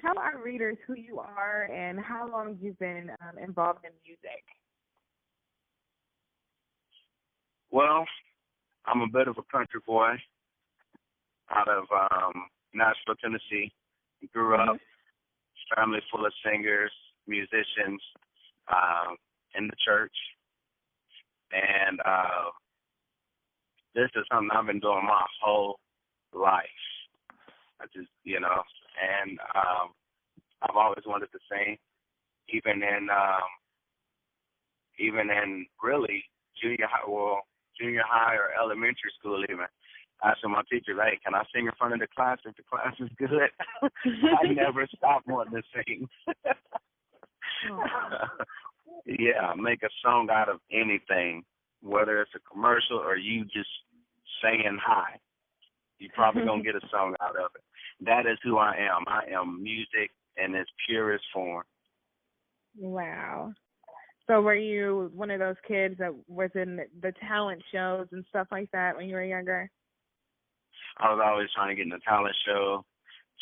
tell our readers who you are and how long you've been involved in music. Well, I'm a bit of a country boy out of Nashville, Tennessee. Grew up, family full of singers, musicians in the church. And this is something I've been doing my whole life. I just, and I've always wanted to sing, even in really junior high or elementary school even. I asked my teacher, hey, can I sing in front of the class if the class is good? I never stopped wanting to sing. Yeah, make a song out of anything, whether it's a commercial or you just saying hi. You're probably going to get a song out of it. That is who I am. I am music in its purest form. Wow. So were you one of those kids that was in the talent shows and stuff like that when you were younger? I was always trying to get in the talent show,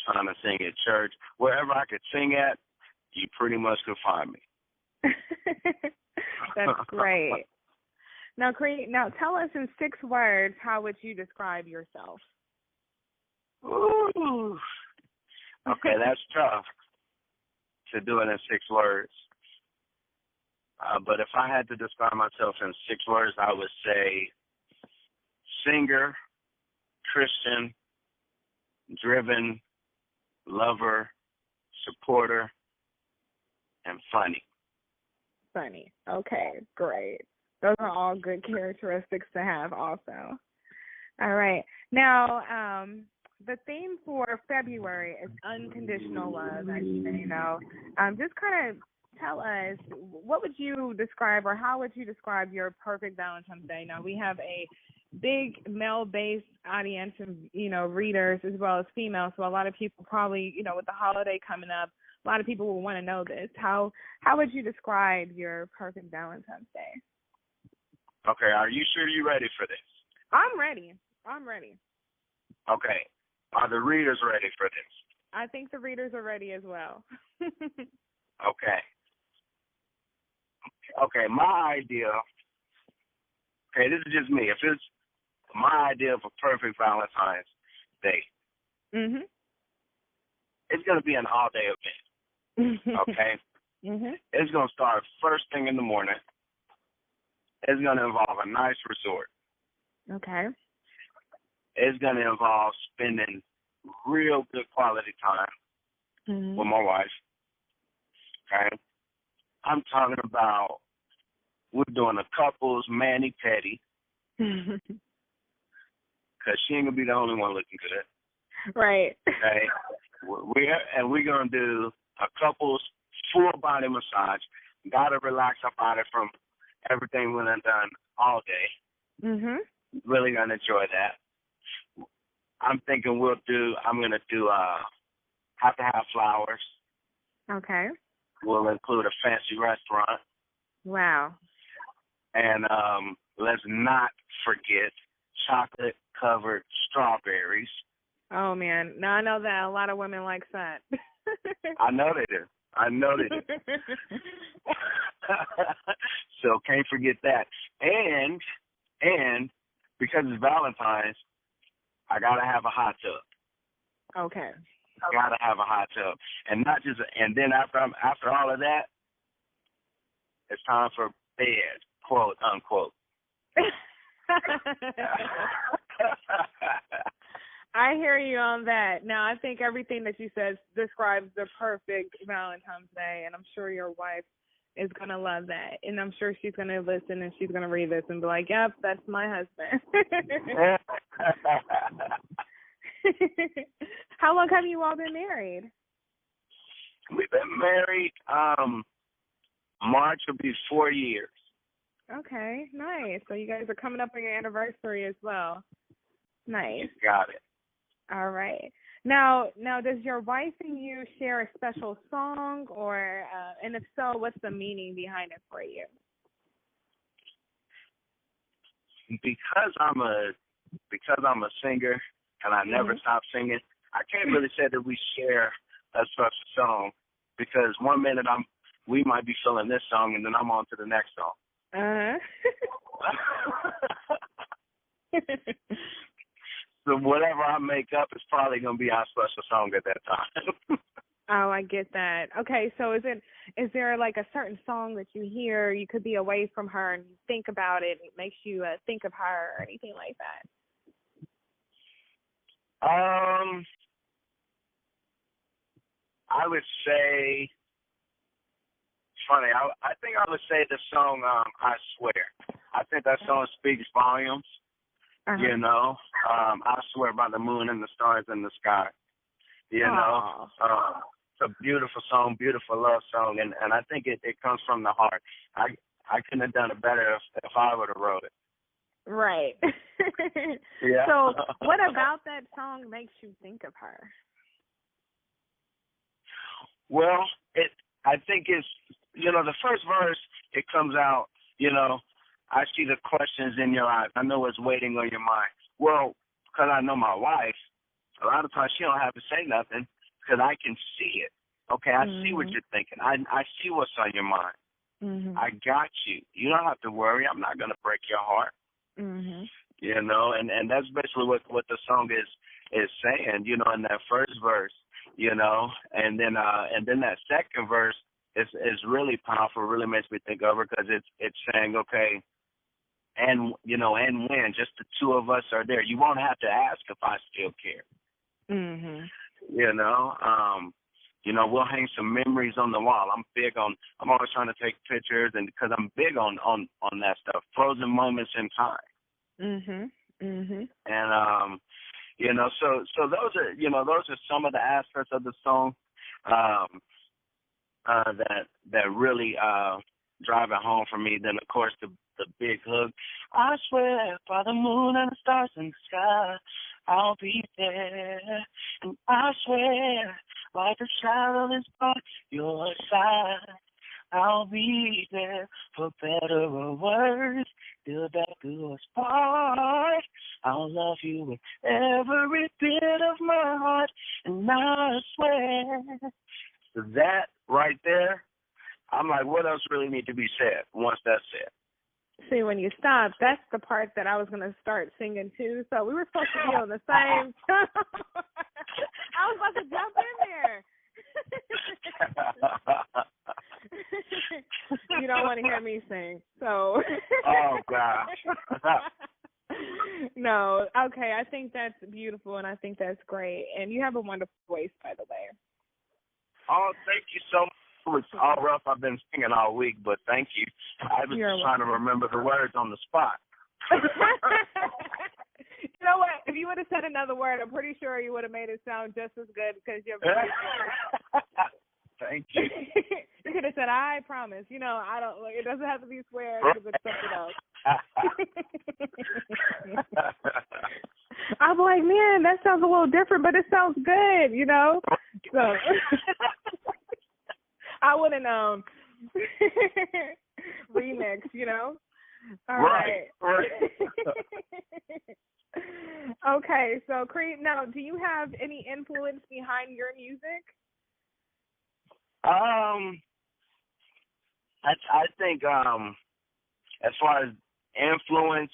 trying to sing at church. Wherever I could sing at, you pretty much could find me. That's great. Now, Cree, tell us in 6 words, how would you describe yourself? Ooh. Okay, that's tough to do it in 6 words. But if I had to describe myself in 6 words, I would say singer, Christian, driven, lover, supporter, and funny. Funny. Okay, great. Those are all good characteristics to have also. All right. Now, the theme for February is unconditional love, as you may know. Just kind of tell us, what would you describe or how would you describe your perfect Valentine's Day? Now, we have a big male-based audience and, readers as well as female, so a lot of people probably, with the holiday coming up, a lot of people will want to know this. How would you describe your perfect Valentine's Day? Okay, are you sure you're ready for this? I'm ready. Okay. Are the readers ready for this? I think the readers are ready as well. Okay. Okay, my idea, this is just me. If it's my idea of a perfect Valentine's Day, it's going to be an all-day event, okay? It's going to start first thing in the morning. It's going to involve a nice resort. Okay. It's going to involve spending real good quality time with my wife, okay? I'm talking about we're doing a couple's mani-pedi because she ain't going to be the only one looking good. Right. Okay? We're going to do a couple's full body massage. Got to relax our body from everything we done all day. Really going to enjoy that. I'm thinking I'm going to do have to have flowers. Okay. We'll include a fancy restaurant. Wow. And let's not forget chocolate-covered strawberries. Oh, man. No, I know that. A lot of women like that. I know they do. So can't forget that. And because it's Valentine's, I got to have a hot tub. Okay. I got to have a hot tub. And not just, and then after all of that, it's time for bed, quote, unquote. I hear you on that. Now, I think everything that you said describes the perfect Valentine's Day, and I'm sure your wife is going to love that. And I'm sure she's going to listen and she's going to read this and be like, yep, that's my husband. How long have you all been married? We've been married, March will be 4 years. Okay, nice. So you guys are coming up on your anniversary as well. Nice. You got it. All right. Now, does your wife and you share a special song, or, and if so, what's the meaning behind it for you? Because I'm a singer and I never stop singing, I can't really say that we share a a special song because one minute we might be feeling this song and then I'm on to the next song. So whatever I make up is probably gonna be our special song at that time. Oh, I get that. Okay, so is there like a certain song that you hear, you could be away from her and you think about it, and it makes you think of her or anything like that? I would say, funny, I think I would say the song I Swear. I think that song speaks volumes. You know, I Swear by the moon and the stars in the sky. You know, it's a beautiful song, beautiful love song, and I think it comes from the heart. I couldn't have done it better if I would have wrote it. Right. Yeah. So what about that song makes you think of her? Well, I think it's, you know, the first verse, it comes out, you know, I see the questions in your eyes. I know it's waiting on your mind. Well, because I know my wife, a lot of times she don't have to say nothing because I can see it. Okay, I see what you're thinking. I see what's on your mind. I got you. You don't have to worry. I'm not going to break your heart. You know, and that's basically what the song is saying, you know, in that first verse, you know, and then that second verse is really powerful, really makes me think of her because it's saying, okay, and, you know, and when just the two of us are there, you won't have to ask if I still care. You know, we'll hang some memories on the wall. I'm always trying to take pictures, and because I'm big on that stuff, frozen moments in time. And you know, so those are some of the aspects of the song that really drive it home for me. Then of course the big hook. I swear by the moon and the stars in the sky, I'll be there. And I swear like a shadow is by your side, I'll be there for better or worse. Till that do us part, I'll love you with every bit of my heart, and I swear. So that right there, I'm like, what else really need to be said once that's said? See, when you stop, that's the part that I was going to start singing too. So we were supposed to be on the same. I was about to jump in there. You don't want to hear me sing, so. Oh gosh. No, okay. I think that's beautiful, and I think that's great. And you have a wonderful voice, by the way. Oh, thank you so much. It's all rough. I've been singing all week, but thank you. I was just trying to remember the words on the spot. You know what? If you would have said another word, I'm pretty sure you would have made it sound just as good because you're. Thank you. You could have said, "I promise." You know, I don't. Like, it doesn't have to be swear. It could have been something else. I'm like, man, that sounds a little different, but it sounds good. You know, so. I would have known. Remix, you know? All right. Okay, so Cree, now, do you have any influence behind your music? I think as far as influence,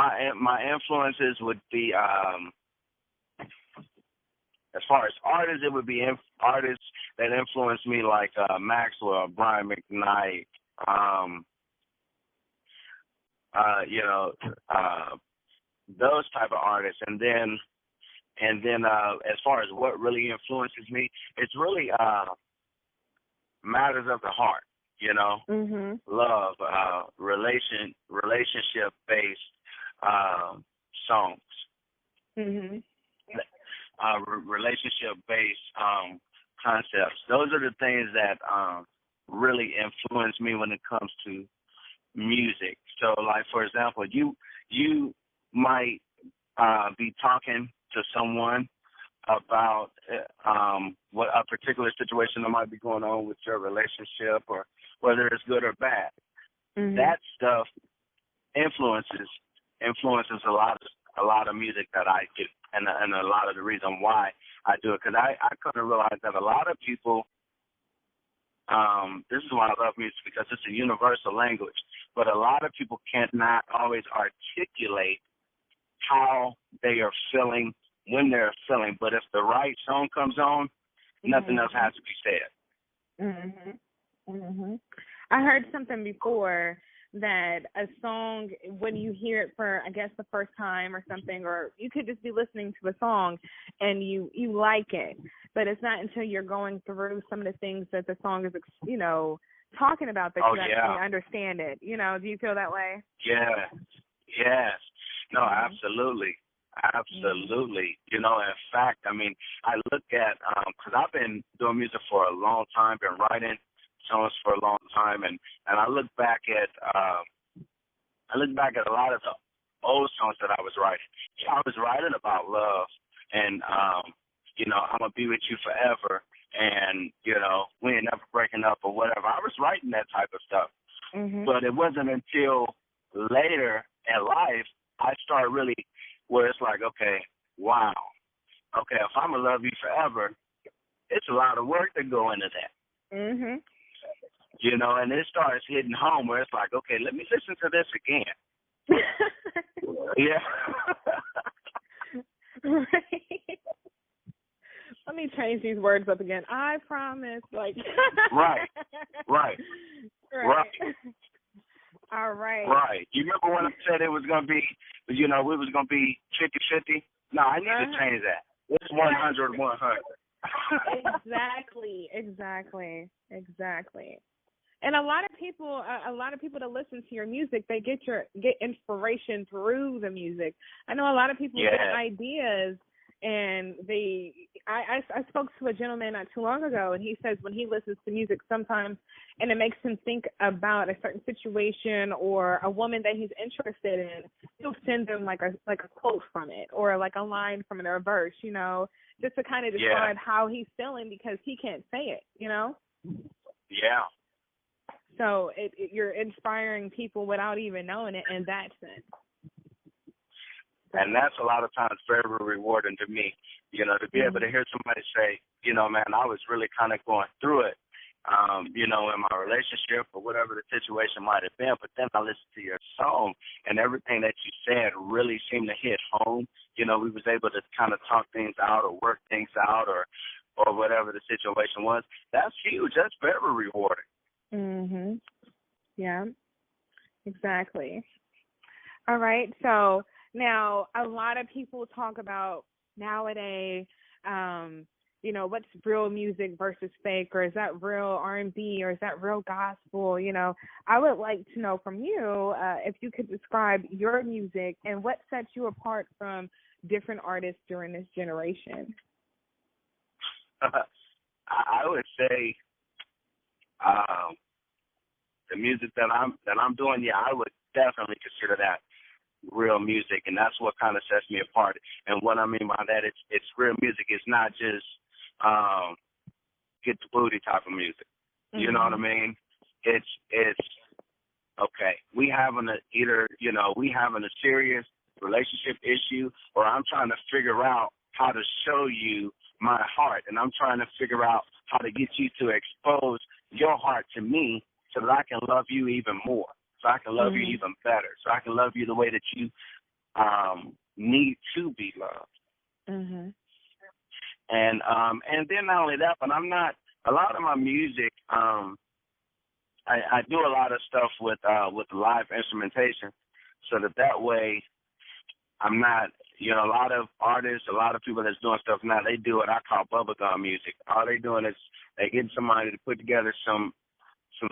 my influences would be as far as artists, it would be artists that influenced me, like Maxwell, Brian McKnight, you know, those type of artists. And then as far as what really influences me, it's really matters of the heart, you know, love, relationship based songs. Relationship-based concepts. Those are the things that really influence me when it comes to music. So, like, for example, you might be talking to someone about what a particular situation that might be going on with your relationship, or whether it's good or bad. That stuff influences a lot a lot of music that I do, and a lot of the reason why I do it, because I come to realize that a lot of people, this is why I love music, because it's a universal language, but a lot of people cannot always articulate how they are feeling when they're feeling. But if the right song comes on, nothing else has to be said. I heard something before that a song, when you hear it for, I guess, the first time or something, or you could just be listening to a song and you like it, but it's not until you're going through some of the things that the song is, you know, talking about that you actually understand it. You know, do you feel that way? Yeah. Yes. No, absolutely. Absolutely. You know, in fact, I mean, I look at, because I've been doing music for a long time, been writing songs for a long time, and I look back at a lot of the old songs that I was writing. Yeah, I was writing about love and you know, I'm gonna be with you forever, and you know, we ain't never breaking up or whatever. I was writing that type of stuff. But it wasn't until later in life I started really where it's like, okay, wow. Okay, if I'm gonna love you forever, it's a lot of work to go into that. You know, and it starts hitting home where it's like, okay, let me listen to this again. Yeah. Right. Let me change these words up again. I promise. Like. Right. All right. Right. You remember when I said it was going to be, you know, we was going to be 50-50? No, I need to change that. It's 100-100. Exactly. And a lot of people that listen to your music, they get inspiration through the music. I know a lot of people get ideas, and I spoke to a gentleman not too long ago, and he says when he listens to music sometimes, and it makes him think about a certain situation or a woman that he's interested in, he'll send them like a quote from it, or like a line from it, or a verse, you know, just to kind of describe how he's feeling, because he can't say it, you know. Yeah. So you're inspiring people without even knowing it in that sense. And that's a lot of times very rewarding to me, you know, to be able to hear somebody say, you know, man, I was really kind of going through it, you know, in my relationship or whatever the situation might have been. But then I listened to your song, and everything that you said really seemed to hit home. You know, we was able to kind of talk things out or work things out or whatever the situation was. That's huge. That's very rewarding. Yeah, exactly. All right. So now a lot of people talk about nowadays, you know, what's real music versus fake, or is that real R&B, or is that real gospel? You know, I would like to know from you if you could describe your music and what sets you apart from different artists during this generation. I would say the music that I'm doing, I would definitely consider that real music, and that's what kind of sets me apart. And what I mean by that, it's real music. It's not just get the booty type of music. You know what I mean? It's okay. We having a serious relationship issue, or I'm trying to figure out how to show you my heart, and I'm trying to figure out how to get you to expose your heart to me, so that I can love you even more, so I can love you even better, so I can love you the way that you need to be loved. And then not only that, but I'm not, a lot of my music, I do a lot of stuff with live instrumentation, so that way I'm not, you know, a lot of artists, a lot of people that's doing stuff now, they do what I call bubblegum music. All they doing is they getting somebody to put together some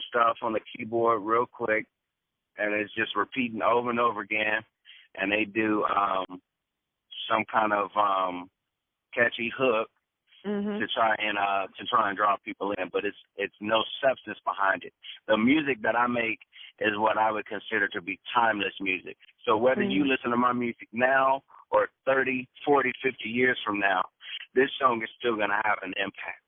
stuff on the keyboard real quick, and it's just repeating over and over again, and they do some kind of catchy hook to try and draw people in, but it's no substance behind it. The music that I make is what I would consider to be timeless music. So whether you listen to my music now or 30, 40, 50 years from now, this song is still going to have an impact.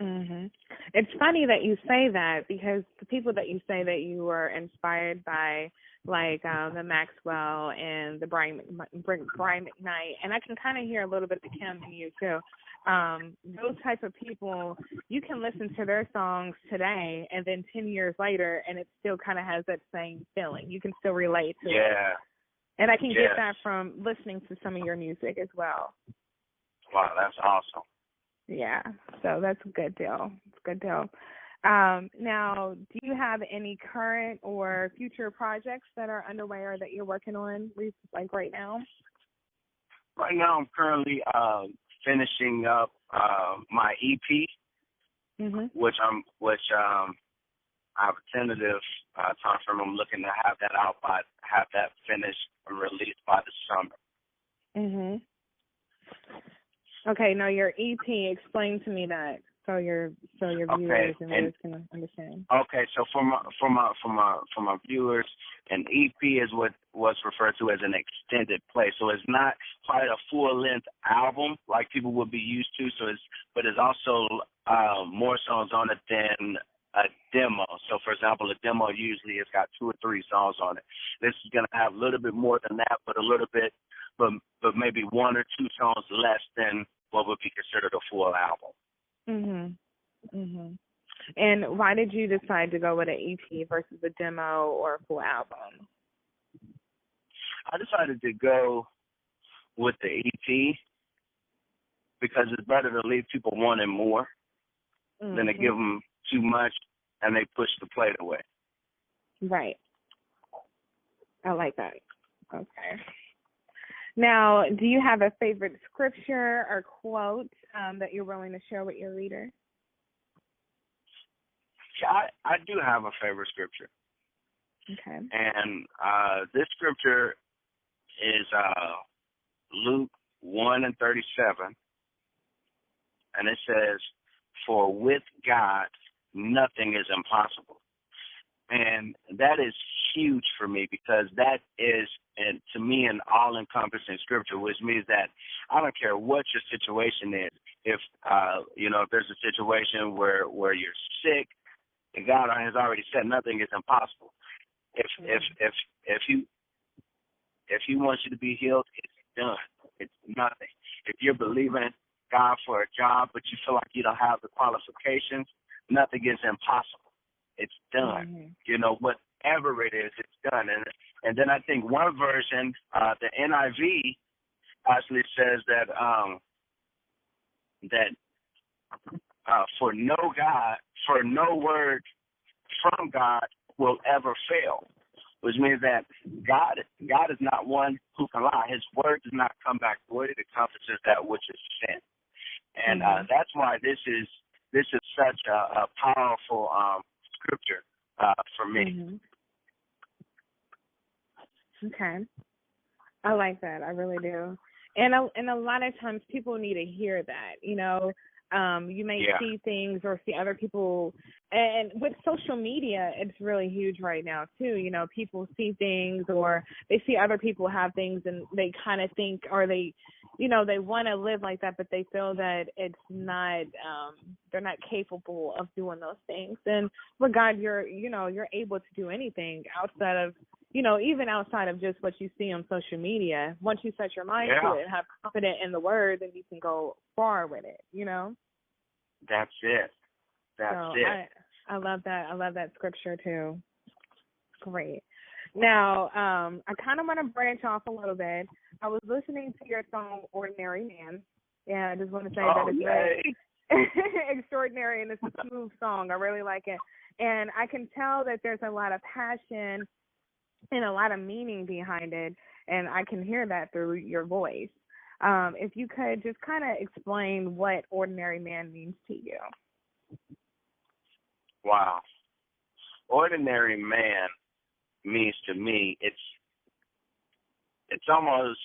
Mhm. It's funny that you say that because the people that you say that you were inspired by, like the Maxwell and the Brian McKnight, and I can kind of hear a little bit of the Kim in you too. Those type of people, you can listen to their songs today, and then 10 years later, and it still kind of has that same feeling. You can still relate to it. Yeah. And I can Yes. get that from listening to some of your music as well. Wow, that's awesome. Yeah, so that's a good deal. It's a good deal. Now, do you have any current or future projects that are underway or that you're working on, like right now? Right now, I'm currently finishing up my EP, which I have a tentative time frame. I'm looking to have that finished and released by the summer. Mhm. Okay, now your EP, explain to me that so your viewers and viewers can understand. Okay, so for my viewers, an EP is what's referred to as an extended play. So it's not quite a full length album like people would be used to. But it's also more songs on it than a demo. So for example, a demo usually has got 2 or 3 songs on it. This is gonna have a little bit more than that, but maybe 1 or 2 songs less than what would be considered a full album. Mhm. Mhm. And why did you decide to go with an EP versus a demo or a full album? I decided to go with the EP because it's better to leave people wanting more than to give them too much and they push the plate away. Right. I like that. Okay. Now, do you have a favorite scripture or quote that you're willing to share with your reader? Yeah, I do have a favorite scripture. Okay. And this scripture is Luke 1:37. And it says, "For with God, nothing is impossible." And that is huge for me because that is, and to me, an all-encompassing scripture, which means that I don't care what your situation is. If if there's a situation where you're sick, and God has already said nothing is impossible. If he wants you to be healed, it's done. It's nothing. If you're believing God for a job, but you feel like you don't have the qualifications, nothing is impossible. It's done. Whatever it is, it's done. And then I think one version, the NIV, actually says that for no word from God will ever fail, which means that God is not one who can lie. His word does not come back void. It accomplishes that which is sent. And that's why this is such a powerful scripture for me. Okay, I like that. I really do. And a lot of times people need to hear that. You may see things or see other people, and with social media, it's really huge right now too. People see things or they see other people have things, and they kind of think, or they want to live like that, but they feel that it's not, they're not capable of doing those things. And with God, you're able to do anything outside of, even outside of just what you see on social media. Once you set your mind to it and have confidence in the word, then you can go far with it, That's it. That's it. I love that. I love that scripture too. Great. Now, I kind of want to branch off a little bit. I was listening to your song "Ordinary Man," and I just want to say that it's very extraordinary, and it's a smooth song. I really like it, and I can tell that there's a lot of passion and a lot of meaning behind it, and I can hear that through your voice. If you could just kind of explain what "Ordinary Man" means to you. Wow. Ordinary man means to me, it's almost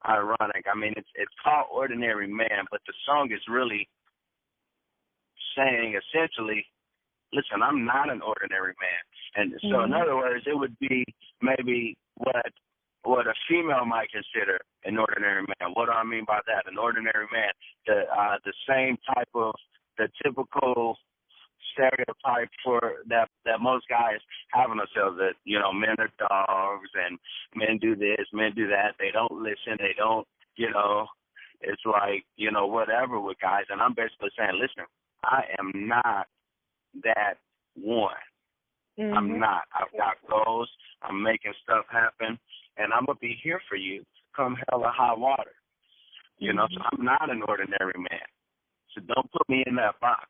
ironic. I mean, it's called Ordinary Man, but the song is really saying essentially, listen, I'm not an ordinary man. And so in other words, it would be maybe what a female might consider an ordinary man. What do I mean by that? An ordinary man, the same type of the typical stereotype for that most guys have on themselves, that, you know, men are dogs and men do this, men do that. They don't listen. They don't, you know, it's like, you know, whatever with guys. And I'm basically saying, listen, I am not that one. Mm-hmm. I'm not. I've got goals. I'm making stuff happen, and I'm going to be here for you come hell or high water. You know, so I'm not an ordinary man. So don't put me in that box.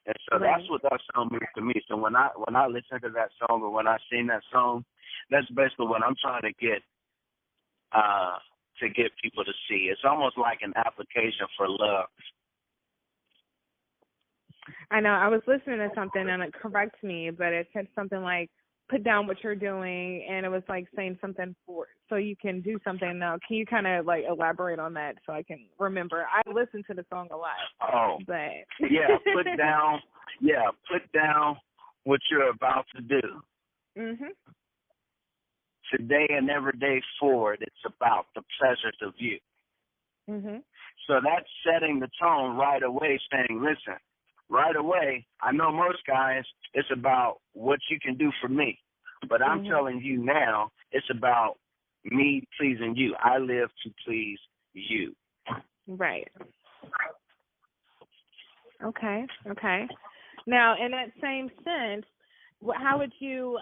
And so that's what that song means to me. So when I listen to that song, or when I sing that song, that's basically what I'm trying to get people to see. It's almost like an application for love. I know. I was listening to something and it corrected me, but it said something like, put down what you're doing, and it was like saying something so you can do something now. Can you kind of like elaborate on that so I can remember? I listened to the song a lot. Oh, but put down what you're about to do. Mhm. Today and every day forward, it's about the pleasures of you. Mhm. So that's setting the tone right away, saying, listen, right away, I know most guys, it's about what you can do for me. But I'm telling you now, it's about me pleasing you. I live to please you. Right. Okay. Now, in that same sense, how would you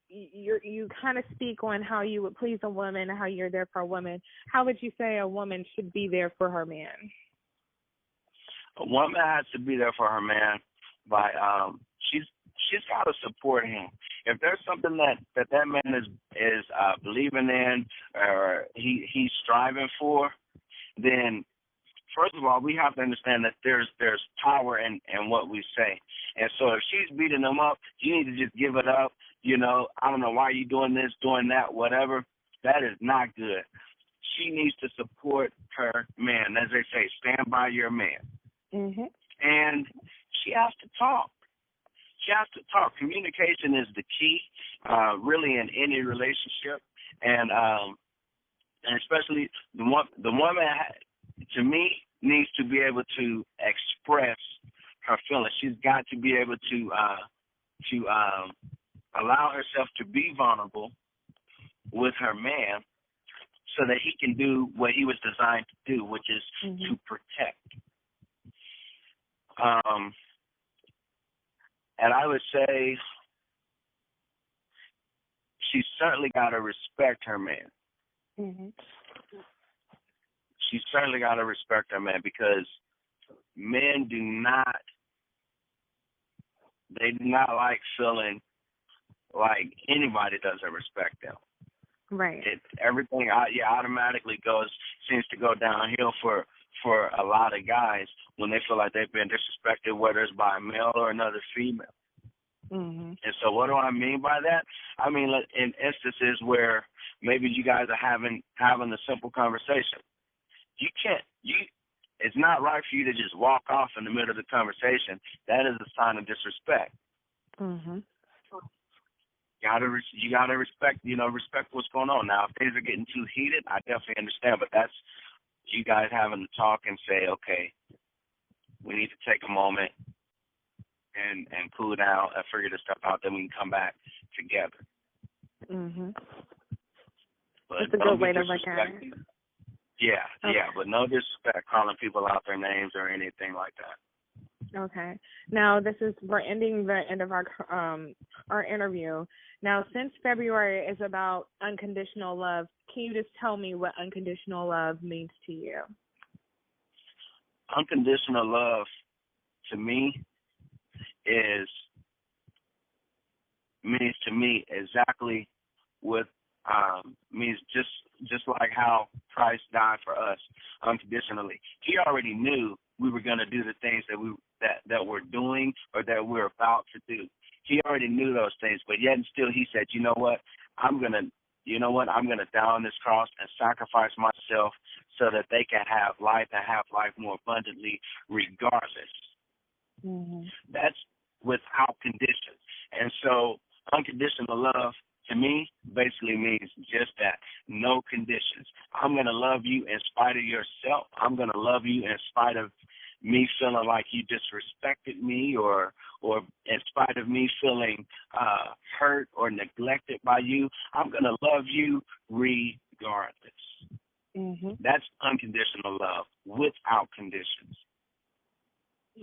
you kind of speak on how you would please a woman, how you're there for a woman. How would you say a woman should be there for her man? A woman has to be there for her man by she's got to support him. If there's something that man is believing in, or he's striving for, then first of all, we have to understand that there's power in what we say. And so if she's beating him up, you need to just give it up. You know, I don't know why you doing this, doing that, whatever. That is not good. She needs to support her man. As they say, stand by your man. Mhm. And she has to talk. She has to talk. Communication is the key, really, in any relationship. And especially the woman, to me, needs to be able to express her feelings. She's got to be able to allow herself to be vulnerable with her man, so that he can do what he was designed to do, which is to protect. And I would say she's certainly got to respect her man. She's certainly got to respect her man, because men do not like feeling like anybody doesn't respect them. Right. Everything automatically seems to go downhill for a lot of guys when they feel like they've been disrespected, whether it's by a male or another female. And so what do I mean by that? I mean, in instances where maybe you guys are having a simple conversation. It's not right for you to just walk off in the middle of the conversation. That is a sign of disrespect. You gotta respect what's going on. Now, if things are getting too heated, I definitely understand, but that's you guys having to talk and say, okay, we need to take a moment and cool down and figure this stuff out, then we can come back together. But that's a good way to look at it. Yeah, but no disrespect, calling people out their names or anything like that. Okay. Now we're ending the end of our interview. Now, since February is about unconditional love, can you just tell me what unconditional love means to you? Unconditional love to me means to me exactly what means just like how Christ died for us unconditionally. He already knew we were going to do the things that we're doing or that we're about to do. He already knew those things, but yet and still he said, you know what, I'm going to die on this cross and sacrifice myself so that they can have life and have life more abundantly regardless. That's without conditions. And so unconditional love to me basically means just that, no conditions. I'm going to love you in spite of yourself. I'm going to love you in spite of me feeling like you disrespected me, or in spite of me feeling hurt or neglected by you, I'm going to love you regardless. That's unconditional love without conditions.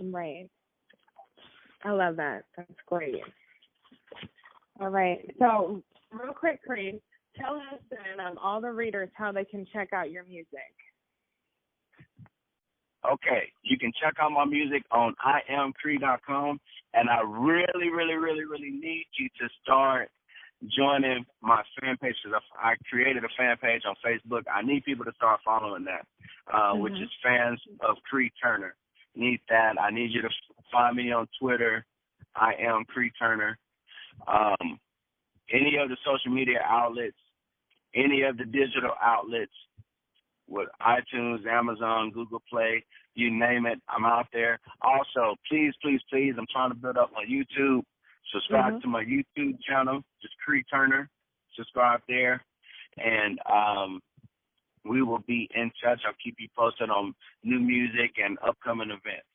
Right. I love that. That's great. All right. So, real quick, Cree, tell us and all the readers how they can check out your music. Okay, you can check out my music on IamCree.com, and I really, really, really, really need you to start joining my fan page. I created a fan page on Facebook. I need people to start following that, which is Fans of Cree Turner. Need that. I need you to find me on Twitter. I am Cree Turner. Any of the social media outlets, any of the digital outlets, with iTunes, Amazon, Google Play, you name it, I'm out there. Also, please, please, please, I'm trying to build up my YouTube. Subscribe to my YouTube channel, just Cree Turner. Subscribe there, and we will be in touch. I'll keep you posted on new music and upcoming events.